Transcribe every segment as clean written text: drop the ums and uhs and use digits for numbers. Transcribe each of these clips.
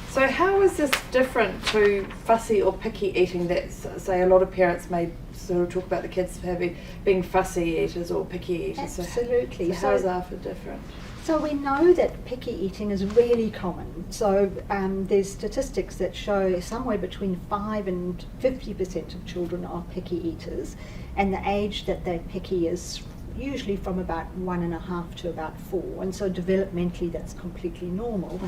So how is this different to fussy or picky eating that, say, a lot of parents may sort of talk about the kids being fussy eaters or picky eaters? Absolutely. So how is ARFID different? So we know that picky eating is really common. So there's statistics that show somewhere between 5 and 50% of children are picky eaters, and the age that they're picky is usually from about 1.5 to about 4, and so developmentally that's completely normal.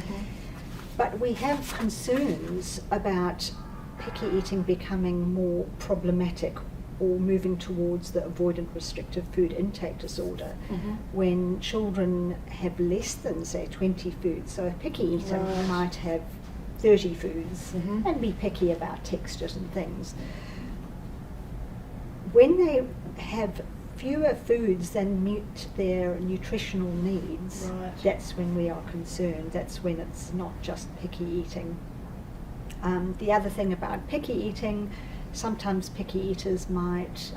But we have concerns about picky eating becoming more problematic or moving towards the avoidant restrictive food intake disorder when children have less than, say, 20 foods. So a picky eater might have 30 foods and be picky about textures and things. When they have fewer foods than meet their nutritional needs, that's when we are concerned. That's when it's not just picky eating. The other thing about picky eating, sometimes picky eaters might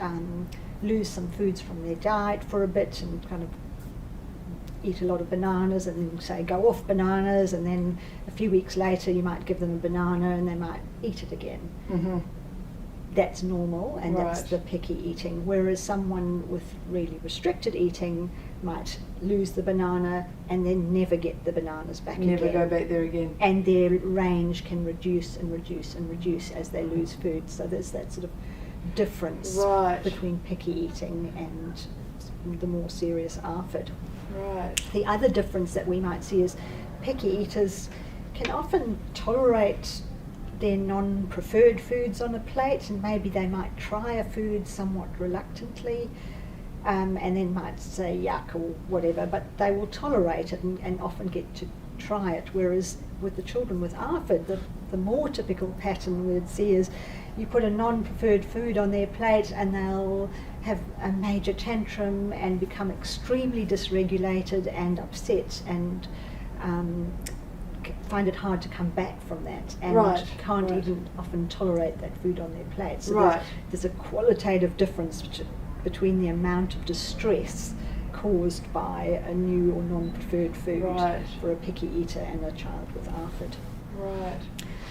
lose some foods from their diet for a bit and kind of eat a lot of bananas and then say go off bananas, and then a few weeks later you might give them a banana and they might eat it again. That's normal, and that's the picky eating. Whereas someone with really restricted eating might lose the banana and then never get the bananas back again. Never go back there again. And their range can reduce and reduce and reduce as they lose food. So there's that sort of difference between picky eating and the more serious ARFID. The other difference that we might see is picky eaters can often tolerate their non-preferred foods on a plate, and maybe they might try a food somewhat reluctantly and then might say yuck or whatever, but they will tolerate it and often get to try it. Whereas with the children with ARFID, the more typical pattern we'd see is you put a non-preferred food on their plate and they'll have a major tantrum and become extremely dysregulated and upset and find it hard to come back from that, and can't even often tolerate that food on their plate. So there's a qualitative difference between the amount of distress caused by a new or non-preferred food for a picky eater and a child with ARFID.